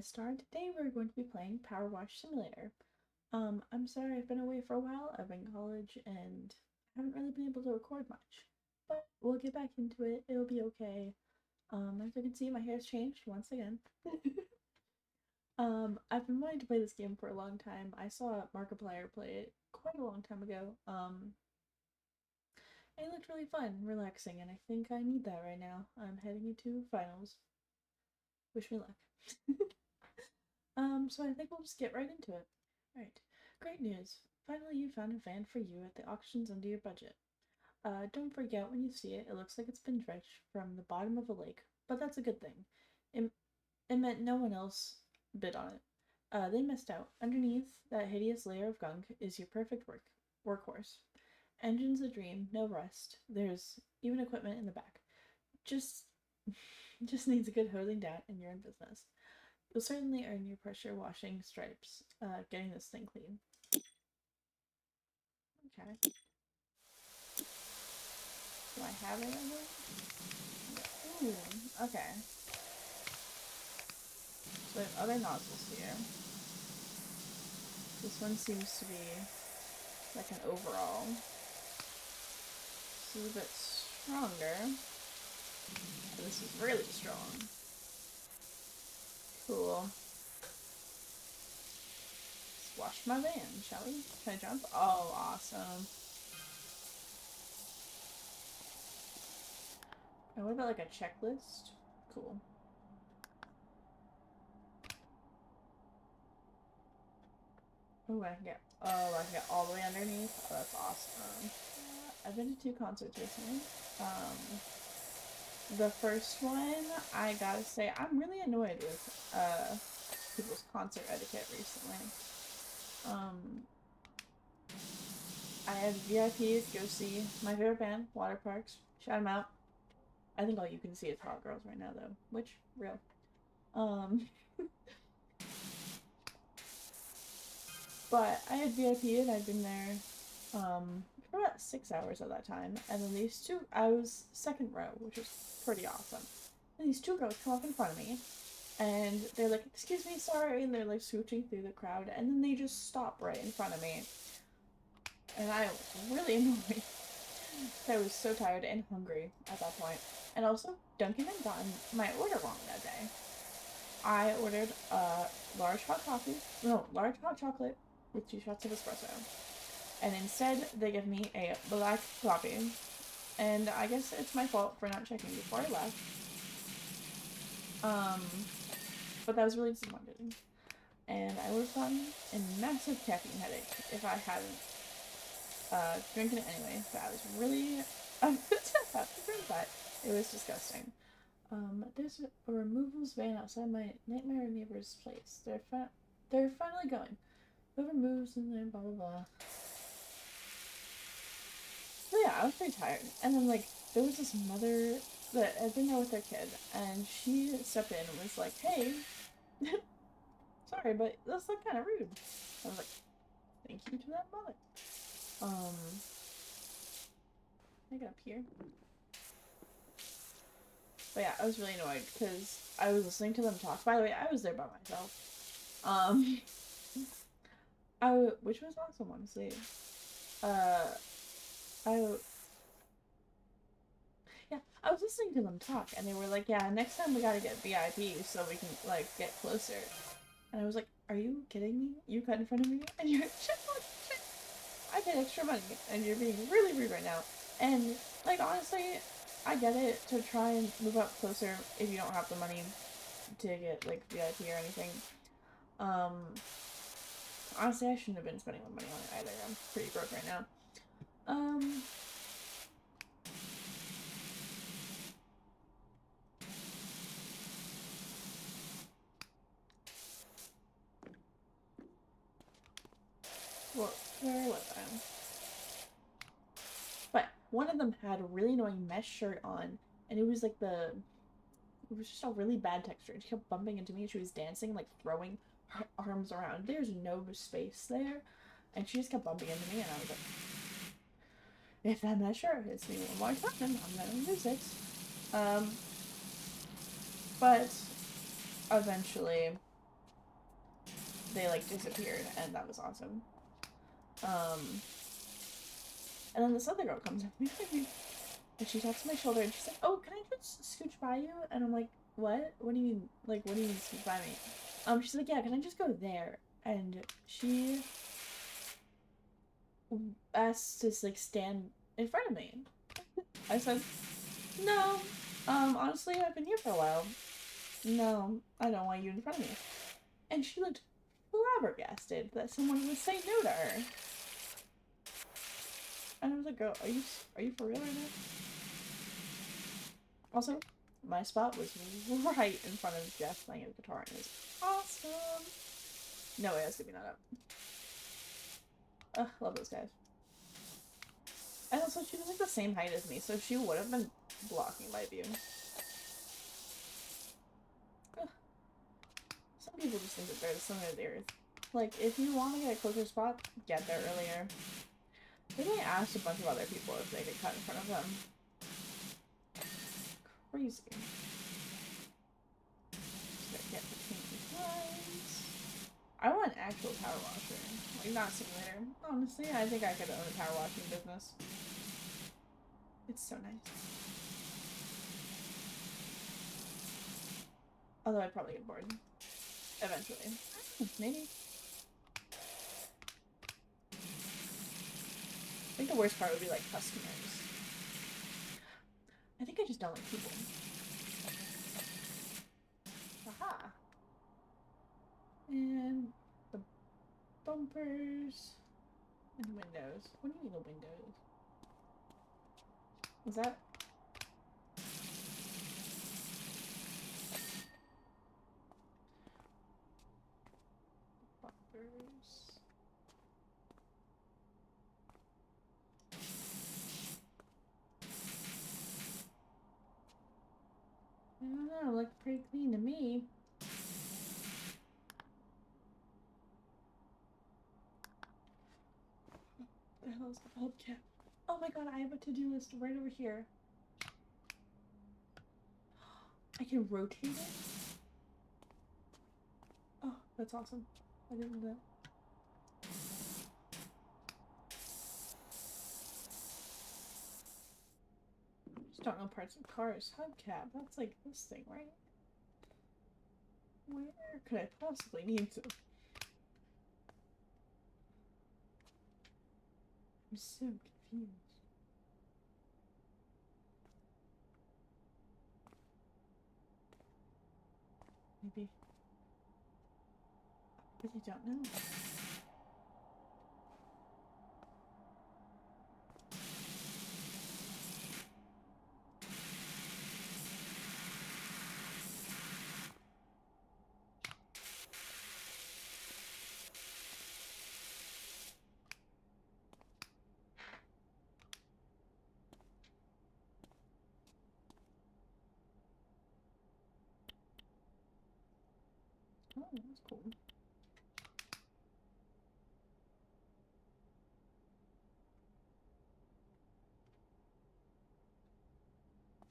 Star, and today we're going to be playing PowerWash Simulator. I'm sorry I've been away for a while. I've been in college and haven't really been able to record much. But we'll get back into it. It'll be okay. As you can see, my hair's changed once again. I've been wanting to play this game for a long time. I saw Markiplier play it quite a long time ago. It looked really fun, relaxing, and I think I need that right now. I'm heading into finals. Wish me luck. So I think we'll just get right into it. Alright, great news. Finally you found a van for you at the auctions under your budget. Don't forget when you see it, it looks like it's been dredged from the bottom of a lake, but that's a good thing. It meant no one else bid on it. They missed out. Underneath that hideous layer of gunk is your perfect workhorse. Engine's a dream, no rust. There's even equipment in the back. Just needs a good hosing down and you're in business. You'll certainly earn your pressure washing stripes, getting this thing clean. Okay. Do I have it ever? Ooh, okay. So I have other nozzles here. This one seems to be like an overall. This is a bit stronger. This is really strong. Cool. Let's wash my van, shall we? Can I jump? Oh, awesome. And what about like a checklist? Cool. Oh, I can get all the way underneath. Oh, that's awesome. I've been to 2 concerts recently. The first one, I gotta say, I'm really annoyed with people's concert etiquette recently. I had VIP to go see my favorite band, Water Parks. Shout them out. I think all you can see is hot girls right now, though. Which, real. But I had VIP and I'd been there for about 6 hours at that time. And then these two, I was second row, which was pretty awesome. And these 2 girls come up in front of me and they're like, excuse me, sorry. And they're like swooching through the crowd. And then they just stop right in front of me. And I was really annoyed. I was so tired and hungry at that point. And also, Duncan had gotten my order wrong that day. I ordered a large hot chocolate with 2 shots of espresso. And instead, they give me a black coffee. And I guess it's my fault for not checking before I left. But that was really disappointing. And I would have gotten a massive caffeine headache if I hadn't drinking it anyway. But I was really upset to that. It was disgusting. There's a removals van outside my nightmare neighbor's place. They're finally going. Whoever moves and then blah blah blah. So yeah, I was pretty tired. And then like there was this mother that had been there with their kid, and she stepped in and was like, "Hey, sorry, but this looked kind of rude." I was like, "Thank you to that mother." Can I get up here? But yeah, I was really annoyed because I was listening to them talk. By the way, I was there by myself. Which was awesome, honestly. I was listening to them talk, and they were like, "Yeah, next time we gotta get VIP so we can like get closer." And I was like, "Are you kidding me? You cut in front of me, and you're I paid extra money, and you're being really rude right now." And like honestly, I get it to try and move up closer if you don't have the money to get like VIP or anything. Honestly, I shouldn't have been spending my money on it either. I'm pretty broke right now. Well, where was I? But one of them had a really annoying mesh shirt on, and it was like it was just a really bad texture. And she kept bumping into me, and she was dancing, like throwing her arms around. There's no space there, and she just kept bumping into me, and I was like, if that mesh shirt hits me one more time, I'm gonna lose it. But eventually, they like disappeared, and that was awesome. And then this other girl comes up and she taps my shoulder and she's like, "Oh, can I just scooch by you?" And I'm like, "What? What do you mean? Like, what do you mean scooch by me?" She's like, "Yeah, can I just go there?" And she asked to like stand in front of me. I said, "No, honestly, I've been here for a while. No, I don't want you in front of me." And she looked flabbergasted that someone would say no to her. And I was like, "Girl, are you for real right now?" Also, my spot was right in front of Jeff playing a guitar, and it was awesome. No way I was giving that up. Ugh, love those guys. And also, she was like the same height as me, so she would have been blocking my view. Ugh. Some people just think that they're the center of the earth. Like, if you want to get a closer spot, get there earlier. They only asked a bunch of other people if they could cut in front of them. Crazy. Just get between the lines. I want an actual power washer. Like, not simulator. Honestly, I think I could own a power washing business. It's so nice. Although I'd probably get bored. Eventually. Maybe. I think the worst part would be like customers. I think I just don't like people. Aha. And the bumpers and windows. What do you mean the windows? Is that? Bumpers. I don't know, look pretty clean to me. What the hell is the hubcap? Oh my god, I have a to-do list right over here. I can rotate it? Oh, that's awesome. I didn't know that. Just don't know parts of cars. Hubcap, that's like this thing, right? Where could I possibly need to? I'm so confused. Maybe. I really don't know. Oh, that's cool.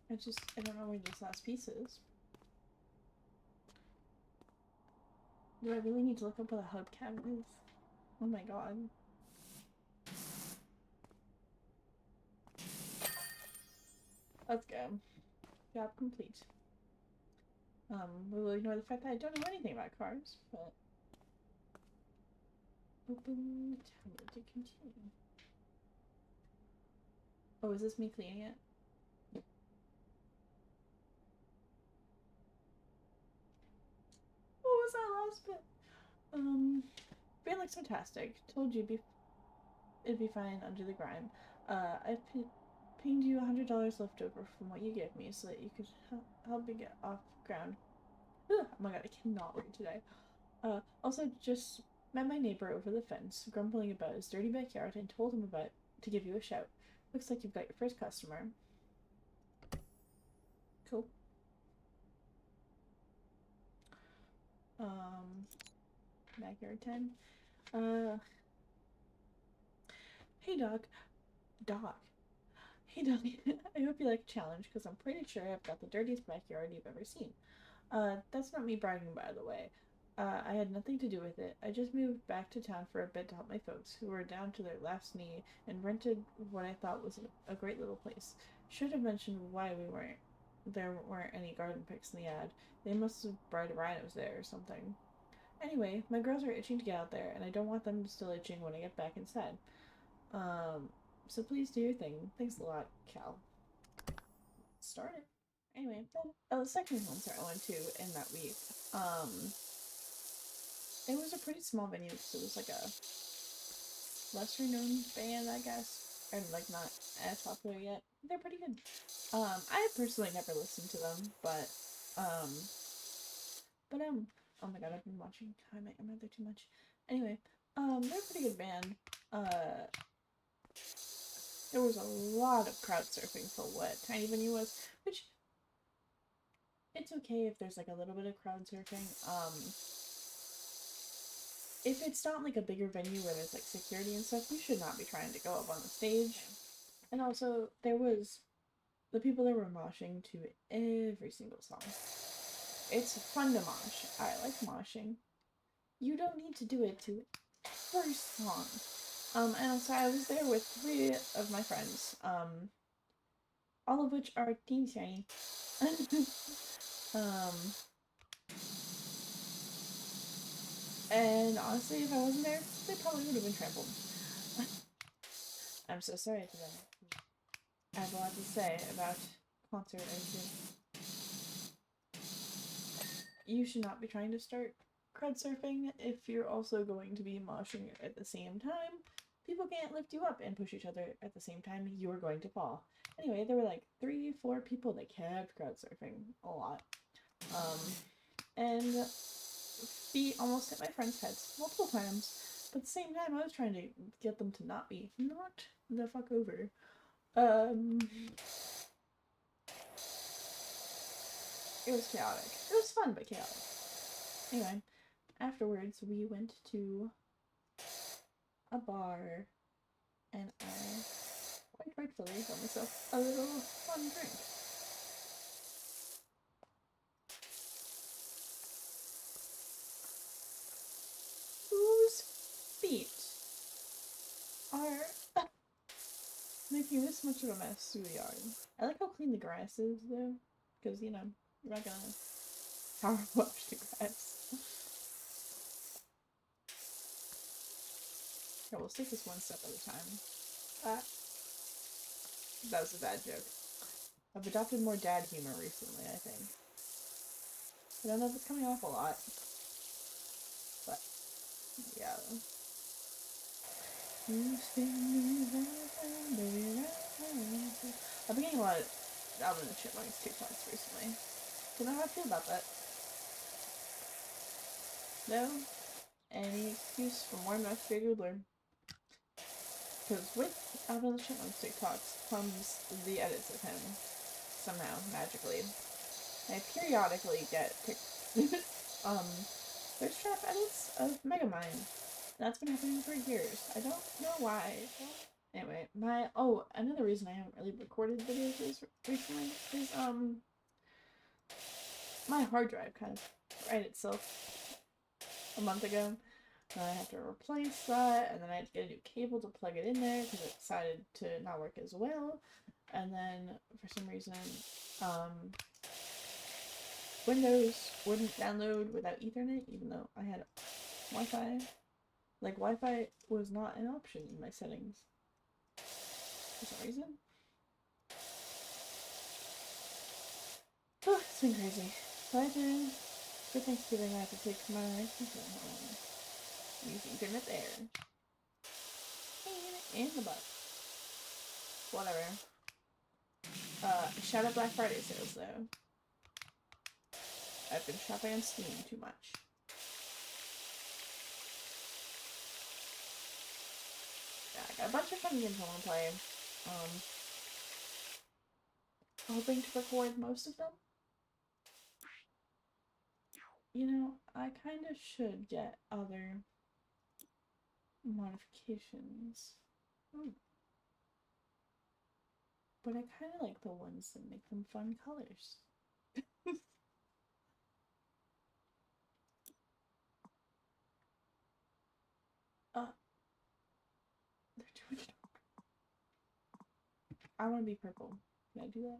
I don't know where this last piece is. Do I really need to look up what a hubcap is? Oh my god. Let's go. Job complete. We will ignore the fact that I don't know anything about cars, but... Open tablet to continue. Oh, is this me cleaning it? What was that last bit? Brain looks fantastic. Told you it'd be fine under the grime. I've pinged you $100 left over from what you gave me so that you could help me get off ground. Ugh, oh my god, I cannot read today. Also just met my neighbor over the fence, grumbling about his dirty backyard, and told him to give you a shout. Looks like you've got your first customer. Cool. Backyard 10. Hey dog. Dog. Hey dog. I hope you like a challenge, because I'm pretty sure I've got the dirtiest backyard you've ever seen. That's not me bragging, by the way. I had nothing to do with it. I just moved back to town for a bit to help my folks, who were down to their last knee, and rented what I thought was a great little place. Should have mentioned why there weren't any garden picks in the ad. They must have bred rhinos there or something. Anyway, my girls are itching to get out there, and I don't want them still itching when I get back inside. Um, so please do your thing. Thanks a lot, Cal. Started. Anyway, then the second concert I went to in that week, um, it was a pretty small venue because it was like a lesser known band, I guess, and like not as popular yet. They're pretty good. I personally never listened to them, um, oh my god, I've been watching How I Met Your Mother too much. Anyway, they're a pretty good band. Uh, there was a lot of crowd surfing for what tiny venue was, which it's okay if there's like a little bit of crowd surfing. If it's not like a bigger venue where there's like security and stuff, you should not be trying to go up on the stage. And also, the people that were moshing to every single song. It's fun to mosh. I like moshing. You don't need to do it to every song. And also I was there with 3 of my friends, all of which are teeny tiny. um, and honestly, if I wasn't there, they probably would have been trampled. I'm so sorry to them. I have a lot to say about concert entry. You should not be trying to start crowd surfing if you're also going to be moshing at the same time. People can't lift you up and push each other at the same time. You are going to fall. Anyway, there were like 3-4 people that kept crowd surfing a lot. And feet almost hit my friend's heads multiple times. But at the same time, I was trying to get them to not be knocked the fuck over. It was chaotic. It was fun, but chaotic. Anyway, afterwards, we went to a bar, and I quite rightfully got myself a little fun drink. Whose feet are making this much of a mess through the yard? I like how clean the grass is, though, because, you know, you're not gonna power wash the grass. Okay, we'll take this one step at a time. That was a bad joke. I've adopted more dad humor recently, I think. I don't know if it's coming off a lot. But, yeah. I've been getting a lot of Alvin and the Chipmunks TikToks recently. Don't know how I feel about that. No? Any excuse for more mouth to learn. Because with Alvin and the Chipmunks TikToks comes the edits of him. Somehow, magically. I periodically get thirst trap edits of Megamind. That's been happening for years. I don't know why. Anyway, another reason I haven't really recorded videos recently is, my hard drive kind of fried itself a month ago. And I had to replace that, and then I had to get a new cable to plug it in there because it decided to not work as well. And then, for some reason, Windows wouldn't download without Ethernet, even though I had Wi-Fi. Like, Wi-Fi was not an option in my settings. For some reason. Oh, it's been crazy. But then, for Thanksgiving, I have to take my computer home. Use Ethernet there. And in the butt. Whatever. Shout out Black Friday sales, though. I've been shopping on Steam too much. Yeah, I got a bunch of fun games I want to play. Hoping to record most of them. You know, I kind of should get other modifications. But I kind of like the ones that make them fun colors. I want to be purple. Can I do that?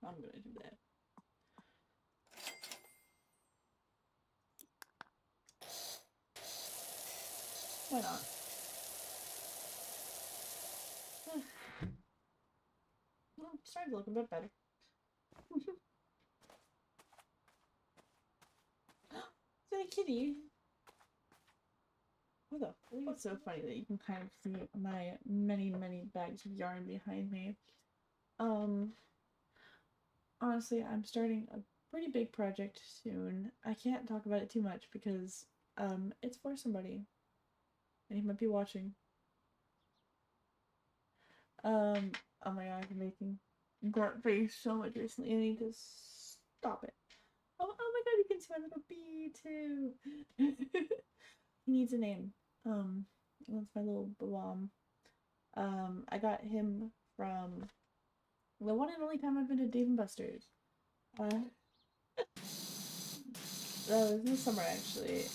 I'm gonna do that. Why not? Well, it's starting to look a bit better. Is that a kitty? What the? I think it's so funny that you can kind of see my many, many bags of yarn behind me. Honestly, I'm starting a pretty big project soon. I can't talk about it too much because, it's for somebody. And he might be watching. Oh my god, I've been making that face so much recently. I need to stop it. Oh my god, you can see my little bee too. He needs a name. That's my little bomb. I got him from the one and only time I've been to Dave & Buster's. That was this summer actually.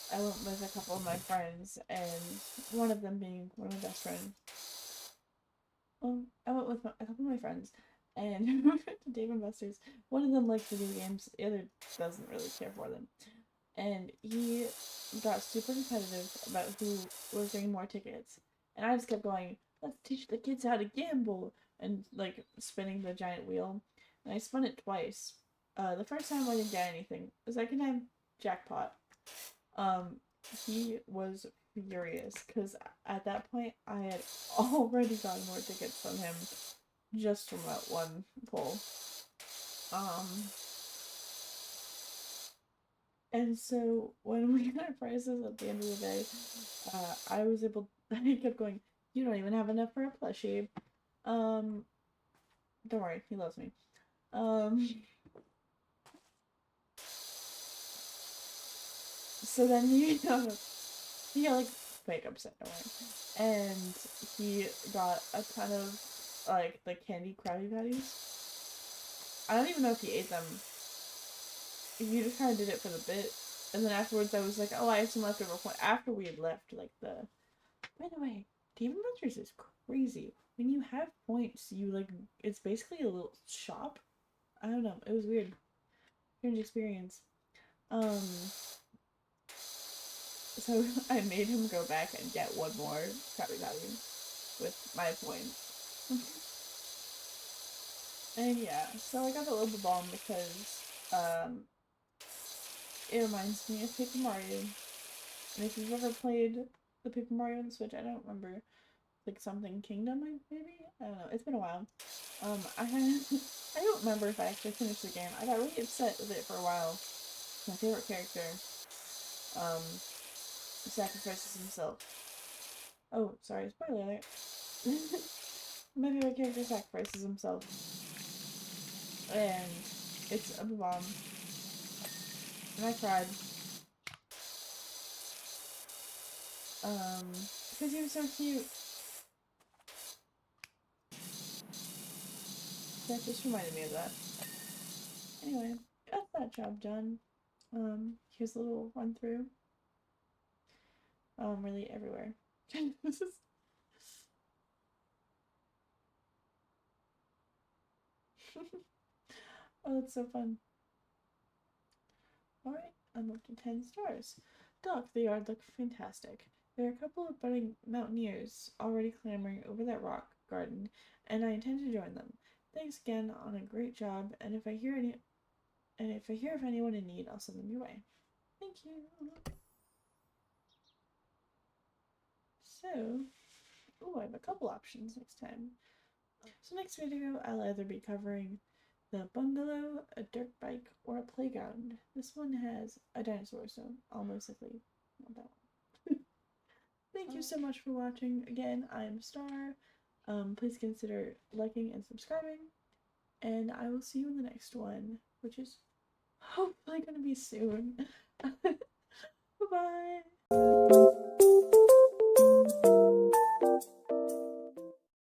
I went with a couple of my friends, and one of them being one of my best friends. Well, I went with a couple of my friends, and we went to Dave & Buster's. One of them likes video games, the other doesn't really care for them. And he got super competitive about who was bringing more tickets. And I just kept going, let's teach the kids how to gamble, and like spinning the giant wheel. And I spun it twice. The first time I didn't get anything. The second time, jackpot. He was furious because at that point I had already gotten more tickets from him just from that one pull. And so when we got prices at the end of the day, I was able. I kept going. You don't even have enough for a plushie. Don't worry, he loves me. So then he got like fake upset, don't worry. And he got a ton of like the candy Krabby Patties. I don't even know if he ate them. He just kind of did it for the bit. And then afterwards I was like, oh, I have some leftover point after we had left, like the. By the way, Dave & Buster's is crazy. When you have points, you like it's basically a little shop. I don't know. It was weird. Strange experience. So I made him go back and get one more Krabby Patty with my points. And yeah, so I got the little bomb because it reminds me of Paper Mario. And if you've ever played the Paper Mario on the Switch, I don't remember, like something Kingdom maybe? I don't know. It's been a while. I don't remember if I actually finished the game. I got really upset with it for a while. My favorite character, sacrifices himself. Oh, sorry, spoiler alert. My favorite character sacrifices himself. And it's a bomb. And I cried. Because he was so cute. That just reminded me of that. Anyway, got that job done. Here's a little run through. Really everywhere. Oh, that's so fun. Alright, I'm up to 10 stars. Doc, the yard looked fantastic. There are a couple of budding mountaineers already clambering over that rock garden, and I intend to join them. Thanks again on a great job, and if I hear of anyone in need, I'll send them your way. Thank you. So, I have a couple options next time. So next video, I'll either be covering the bungalow, a dirt bike, or a playground. This one has a dinosaur, so I'll most likely want that one. Thank you so much for watching. Again, I am Star. Please consider liking and subscribing, and I will see you in the next one, which is hopefully going to be soon. Bye-bye!